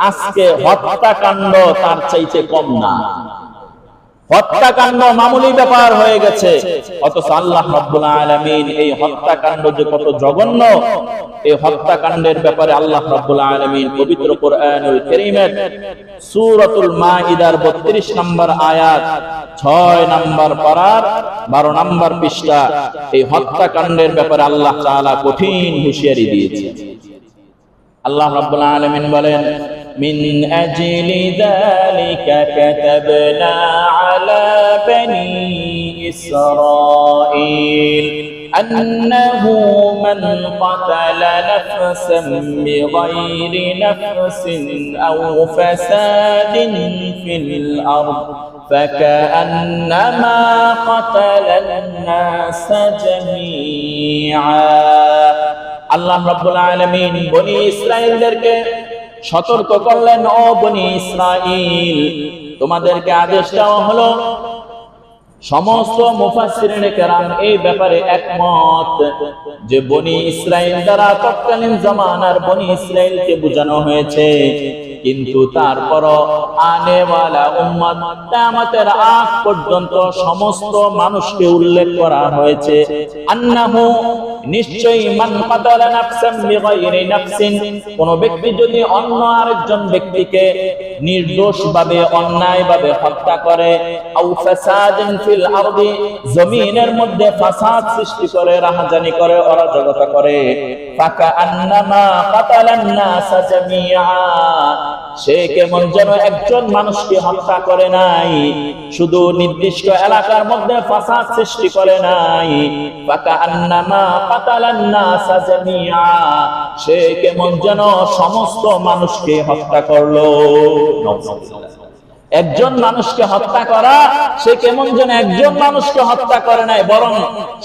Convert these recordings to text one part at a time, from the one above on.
আজকে হত্যাকাণ্ড তার চাইতে কম না। হত্যাকাণ্ড মামুলি ব্যাপার হয়ে গেছে, অথচ আল্লাহ রাব্বুল আলামিন এই হত্যাকাণ্ড যে কত জঘন্য, এই হত্যাকাণ্ডের ব্যাপারে আল্লাহ রাব্বুল আলামিন পবিত্র কোরআনুল কারীমের সূরাতুল মাইদার 32 নম্বর আয়াত 6 নম্বর পারার 12 নম্বর পৃষ্ঠা এই হত্যাকাণ্ডের ব্যাপারে আল্লাহ তাআলা কঠিন হুঁশিয়ারি দিয়েছে। আল্লাহ রাব্বুল আলামিন বলেন, মিন আজলি যালিকা কাতাবনা আলা বনি ইসরাঈল আন্নাহু মান ক্বাতালা নাফসান বিগাইরি নাফসিন আও ফাসাদিন ফিল আরদ ফাকান্নামা ক্বাতালান নাস জামিআ। আল্লাহ রাব্বুল আলামিন বনি ইসরাঈলদেরকে সতর্ক করলেন, ও বনি ইসরাঈল, তোমাদেরকে আদেশ দেওয়া হলো। সমস্ত মুফাসসিরিনে কেরাম এই ব্যাপারে একমত যে বনি ইসরাঈল দ্বারা তৎকালীন জামানার বনি ইসরাঈলকে বোঝানো হয়েছে, কিন্তু তারপরও আনেওয়ালা উম্মত কিয়ামতের আগ পর্যন্ত সমস্ত মানুষকে উল্লেখ করা হয়েছে। আন্নাহু, নিশ্চয়ই, মান কাতালা নাফসান বিগাইরি নাফসিন, কোন ব্যক্তি যদি অন্য আরেকজন ব্যক্তিকে নির্দোষভাবে অন্যায়ভাবে হত্যা করে, আও ফাসাদিন ফিল আরদি, জমিনের মধ্যে ফাসাদ সৃষ্টি করে, রাহাজানি করে, অরাজকতা করে, ফাকান্নামা কাতালান নাস জামিআ, সে কেমন যেন একজন মানুষকে হত্যা করে নাই, শুধু নির্দিষ্ট এলাকার মধ্যে ফাসাদ সৃষ্টি করে নাই, ফাকান্নামা কাতালান নাস জামিআ, সে কেমন যেন সমস্ত মানুষকে হত্যা করলো। একজন মানুষকে হত্যা করা, সে কেমন যেন একজন মানুষকে হত্যা করে নাই, বরং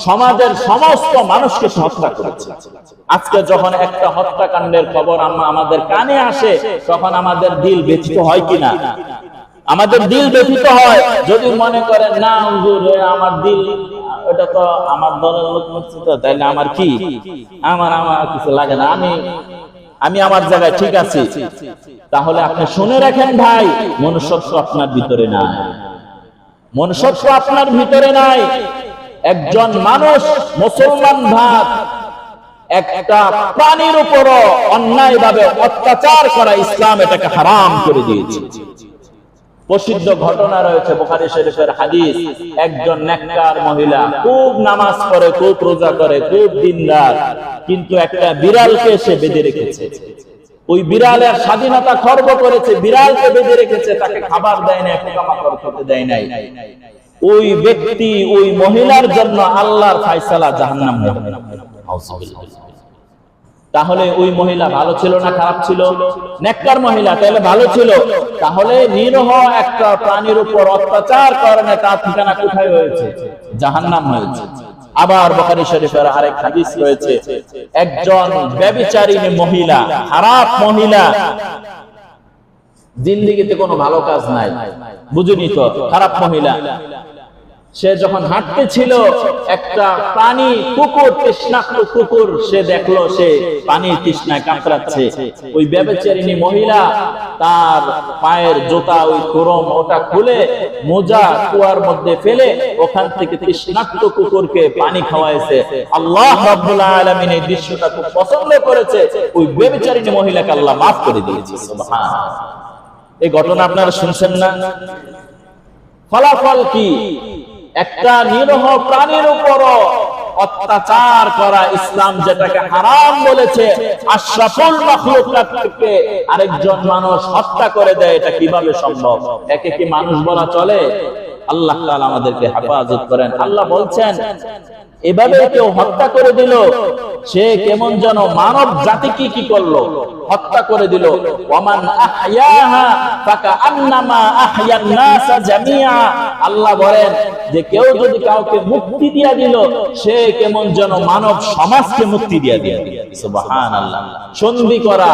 সমাজের সমস্ত মানুষকে হত্যা করেছে। আজকে যখন একটা হত্যাকাণ্ডের খবর আমাদের কানে আসে, তখন আমাদের দিল ব্যথিত হয় কিনা? আমাদের দিল ব্যথিত হয়। যদি মনে করেন না হুজুর, আমার দিল, এটা তো আমার দলের লোক মরছে, তো তাইলে আমার কি, আমার কিছু লাগে না, আমি আমার জায়গায় ঠিক আছি, তাহলে আপনি শুনে রাখেন ভাই, মনুষ্যত্ব আপনার ভিতরে নাই, মনুষ্যত্ব আপনার ভিতরে নাই। একজন মানুষ, মুসলমান ভাব, একটা প্রাণীর উপর অন্যায়ভাবে অত্যাচার করা ইসলাম এটাকে হারাম করে দিয়েছে। প্রসিদ্ধ ঘটনা রয়েছে বুখারী শরীফের হাদিস, একজন নেককার মহিলা, খুব নামাজ পড়ে, খুব রোজা করে, খুব দিনদার, কিন্তু একটা বিড়ালকে সে বেঁধে রেখেছে। ওই বিড়ালের স্বাধীনতা খর্ব করেছে, বিড়ালকে বেঁধে রেখেছে, তাকে খাবার দেয় নাই, পোকামাকড় খেতে দেয় নাই। ওই ব্যক্তি, ওই মহিলার জন্য আল্লাহর ফায়সালা জাহান্নাম। তাহলে ওই মহিলা ভালো ছিল না খারাপ ছিল? নেককার মহিলা, তাহলে ভালো ছিল। তাহলে নিরহ একটা প্রাণীর উপর অত্যাচার কারণে তার ঠিকানা কোথায় হয়েছে? জাহান্নাম হয়েছে। আবার বুখারী শরীফের আরেক হাদিস রয়েছে, একজন ব্যভিচারিণী মহিলা, খারাপ মহিলা, জিন্দেগিতে কোনো ভালো কাজ নাই, বুঝুনি তো, খারাপ মহিলা, সে যখন হাঁটতে ছিল, একটা প্রাণী, কুকুর, তৃষ্ণার্ত কুকুর, সে দেখলো সে পানির তৃষ্ণায় কাতরাচ্ছে। ওই ব্যভিচারিণী মহিলা তার পায়ের জুতা, ওই খোরম, ওটা খুলে মোজা কুয়ার মধ্যে ফেলে ওখান থেকে তৃষ্ণার্ত কুকুরকে পানি খাওয়াইছে। আল্লাহ রাব্বুল আলামিন এই দৃশ্যটা খুব পছন্দ করেছে, ওই ব্যভিচারিণী মহিলাকে আল্লাহ মাফ করে দিয়েছে। সুবহানাল্লাহ। এই ঘটনা আপনারা শুনছেন না? ফলাফল কি? একটা নিরহ প্রাণীর উপর অত্যাচার করা ইসলাম যেটাকে হারাম বলেছে, আশরাফুল মাখলুকাত থেকে আরেকজন মানুষ হত্যা করে দেয়, এটা কিভাবে সম্ভব? একে কি মানুষ বলা চলে? আল্লাহ তাআলা আমাদেরকে হেফাজত করেন। আল্লাহ বলছেন, এভাবে কেউ হত্যা করে দিল, সে কেমন যেন মানব জাতিকে কি করলো? হত্যা করে দিল। ওয়ামান আহইয়াহা ফাকান্নামা আহইয়ান নাস জামিআ। আল্লাহ বলেন যে কেউ যদি কাউকে মুক্তি দিয়া দিল, সে কেমন যেন মানব সমাজকে মুক্তি দিয়া দিল। সুবহানাল্লাহ। সন্ধি করা,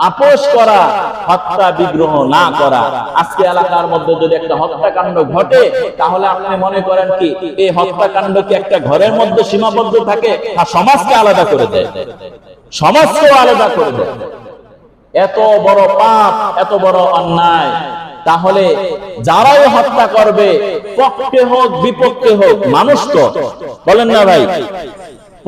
আপোষ করা, হত্যা বিগ্রহ না করা। আজকে এলাকার মধ্যে যদি একটা হত্যাকাণ্ড ঘটে, তাহলে আপনি মনে করেন কি এই হত্যাকাণ্ড কি একটা ঘরের মধ্যে সীমাবদ্ধ থাকে, না সমাজকে আলাদা করে দেয়? সমাজকেও আলাদা করে দেয়। এত বড় পাপ, এত বড় অন্যায়। তাহলে যারাই হত্যা করবে, পক্ষে হোক বিপক্ষে হোক, মানুষ তো বলেন না ভাই,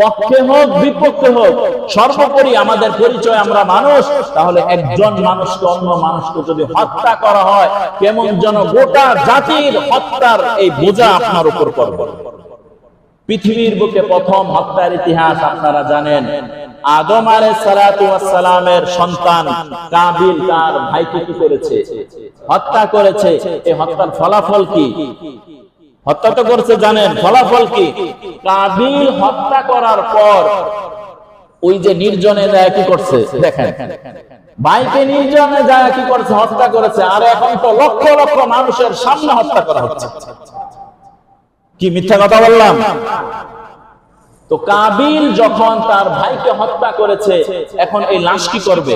পক্ষে হোক বিপক্ষে হোক, সর্বোপরি আমাদের পরিচয় আমরা মানুষ। তাহলে একজন মানুষকে অন্য মানুষকে যদি হত্যা করা হয়, কেমন যেন গোটা জাতির হত্যার এই বোঝা আপনার উপর পড়বে। পৃথিবীর বুকে প্রথম হত্যার ইতিহাস আপনারা জানেন। আদম আলাইহিস সালাতু ওয়াস সালামের সন্তান কাবিল তার ভাইকে কি করেছে? হত্যা করেছে। এই হত্যার ফলাফল কি? হত্যা তো করেছে জানেন, ফলাফল কি? কাবিল হত্যা করার পর ওই যে নির্জনে যায় কি করছে দেখেন, ভাইকে নির্জনে যায় কি করছে? হত্যা করেছে। আর এখন তো লক্ষ লক্ষ মানুষের সামনে হত্যা করা হচ্ছে। কি মিথ্যা কথা বললাম? তো কাবিল যখন তার ভাইকে হত্যা করেছে, এখন এই লাশ কি করবে?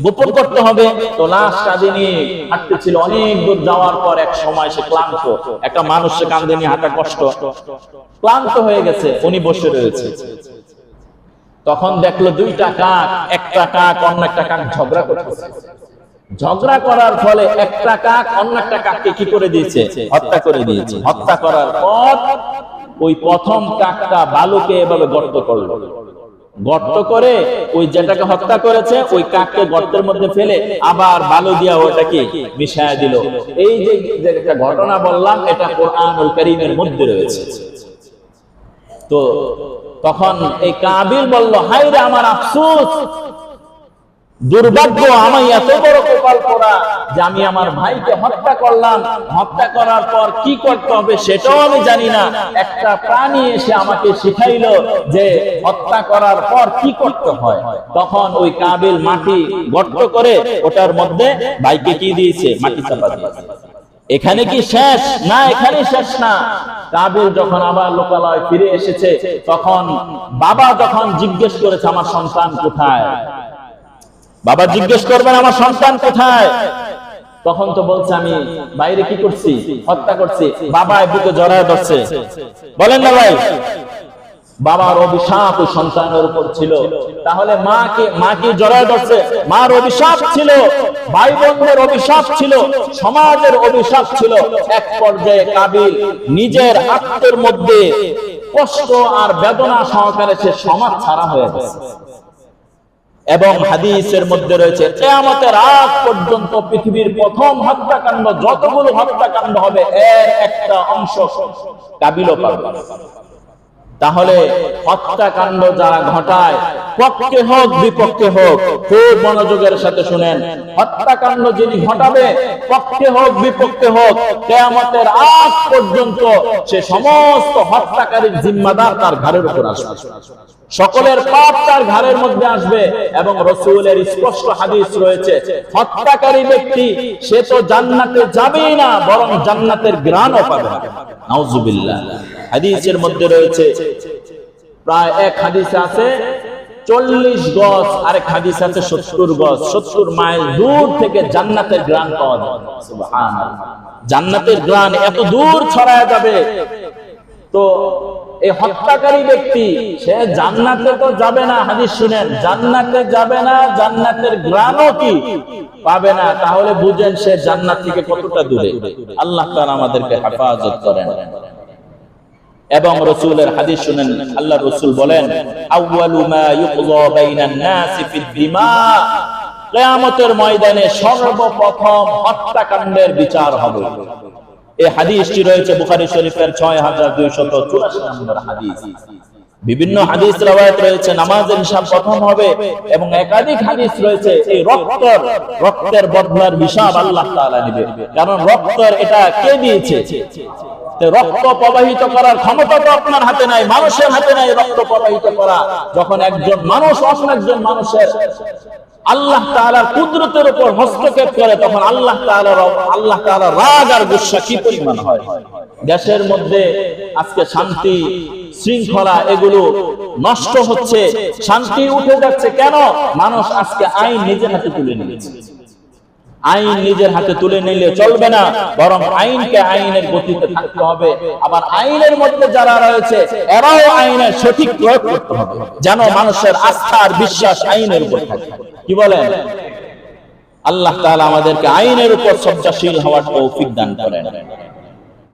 গোপন করতে হবে। তো লাশ কাঁধে নিয়ে হাঁটতেছিল। অনেক দূর যাওয়ার পর এক সময় সে ক্লান্ত, একটা মানুষ সে কাঁধে নিয়ে হাঁটা কষ্ট, ক্লান্ত হয়ে গেছে, উনি বসে রয়েছে। তখন দেখলো দুইটা কাক, একটা কাক অন্য একটা কাক ঝগড়া করতেছে। ঝগড়া করার ফলে একটা কাক অন্য একটা কাককে কি করে দিয়েছে? হত্যা করে দিয়েছে। হত্যা করার পর ওই প্রথম কাকটা বালুকে এভাবে গর্ত করলো, গর্ত করে ওই যেটাকে হত্যা করেছে ওই কাককে গর্তের মধ্যে ফেলে আবার বালু দিয়া ওটাকে মিশায়া দিল। এই যে একটা ঘটনা বললাম, এটা কোরআনুল কারীমের মধ্যে রয়েছে। তো তখন এই কাবিল বলল, হায় রে আমার আফসোস, দুর্ভাগ্য, আমি এত বড় কপাল পোড়া যে আমি আমার ভাইকে হত্যা করলাম। হত্যা করার পর কি করতে হবে সেটাও আমি জানি না। একটা প্রাণী এসে আমাকে শিখাইলো যে হত্যা করার পর কি করতে হয়। তখন ওই কাবিল মাটি গর্ত করে ওটার মধ্যে ভাইকে কি দিয়েছে? মাটি চাপা দিয়েছে। এখানে কি শেষ? না, এখানে শেষ না। কাবিল যখন আবার লোকালয় ফিরে এসেছে, তখন বাবা যখন জিজ্ঞেস করেছে আমার সন্তান কোথায়, বাবা জিজ্ঞেস করবেন আমার সন্তান কোথায়, তখন তো বলছে আমি বাইরে কি করছি? হত্যা করছি। বাবা বুকে জড়ায় ধরছে। বলেন না ভাই, বাবার অভিশাপ ওই সন্তানের উপর ছিল। তাহলে মাকে জড়ায় ধরছে, মার অভিশাপ ছিল, ভাই বোনদের অভিশাপ ছিল, সমাজের অভিশাপ ছিল। এক পর্যায়ে কাবিল নিজের আত্মের মধ্যে কষ্ট আর বেদনা সহকারে সে সমাজ ছাড়া হয়ে গেছে। এবং হাদিসের মধ্যে রয়েছে কিয়ামতের আগ পর্যন্ত পৃথিবীর প্রথম হত্যাকাণ্ড, যতগুলো হত্যাকাণ্ড হবে এর একটা অংশ কাবিলও পাবে। তাহলে হত্যাকাণ্ড যারা ঘটায়, পক্ষে হোক বিপক্ষে হোক, খুব মনোযোগের সাথে শুনেন, হত্যাকাণ্ড যিনি ঘটাবে, পক্ষে হোক বিপক্ষে হোক, কিয়ামতের আগ পর্যন্ত সে সমস্ত হত্যাকারীর জিম্মাদার তার ঘাড়ের উপর আসবে। সকলের পাপ তার ঘাড়ের মধ্যে আসবে। এবং রাসূলের স্পষ্ট হাদিস রয়েছে, হত্যাকারী ব্যক্তি সে তো জান্নাতে যাবেই না, বরং জান্নাতের ঘ্রাণও পাবে না। নাউজুবিল্লাহ। হাদিসের মধ্যে রয়েছে, প্রায় এক হাদিসে আছে 40 গজ, আরেক হাদিস আছে 70 গজ, 70 মাইল দূর থেকে জান্নাতের ঘ্রাণ পাওয়া যাবে। সুবহানাল্লাহ, জান্নাতের ঘ্রাণ এত দূর ছড়ায় যাবে। তো এই হত্যাকারী ব্যক্তি সে জান্নাতে তো যাবে না, হাদিস শুনেন, জান্নাতে যাবে না, জান্নাতের ঘ্রাণও কি পাবে না। তাহলে বুঝেন সে জান্নাত থেকে কতটা দূরে। আল্লাহ তাআলা আমাদেরকে হেফাজত করেন। এবং রাসূলের হাদিস শুনেন, আল্লাহ রাসূল বলেন, আউয়ালু মা ইউকযা বাইনান নাসি ফিদ দিমা, কিয়ামতের ময়দানে সর্বপ্রথম হত্যাকাণ্ডের বিচার হবে। এই হাদিসটি রয়েছে বুখারী শরীফের 6284 নম্বর হাদিস। বিভিন্ন হাদিস রওয়ায়াত রয়েছে নামাজের হিসাব প্রথম হবে, এবং একাধিক হাদিস রয়েছে এই রক্তের বদলার হিসাব আল্লাহ তাআলা নেবে। কারণ রক্তের এটা কে দিয়েছে? রক্ত প্রবাহিত করার ক্ষমতা তো আপনার হাতে নাই, মানুষের হাতে নাই রক্ত প্রবাহিত করা। যখন একজন মানুষ অন্য একজন মানুষের আল্লাহ তাআলার কুদরতের উপর হস্তক্ষেপ করে, তখন আল্লাহ তাআলার রাগ আর গুসা কি পরিমাণ হয়। দেশের মধ্যে আজকে শান্তি শৃঙ্খলা এগুলো নষ্ট হচ্ছে, শান্তি উঠে যাচ্ছে। কেন? মানুষ আজকে আইন নিজের হাতে তুলে নিয়েছে। আইন নিজের হাতে তুলে নিলে চলবে না, বরং আইনকে আইনের গতিতে থাকতে হবে। আবার আইনের মধ্যে যারা রয়েছে এরাও আইনের সঠিক প্রয়োগ করতে হবে, যেন মানুষের আস্থা আর বিশ্বাস আইনের উপর থাকে। কি বলেন? আল্লাহ তাআলা আমাদেরকে আইনের উপর সজ্জাশীল হওয়ার তৌফিক দান করেন।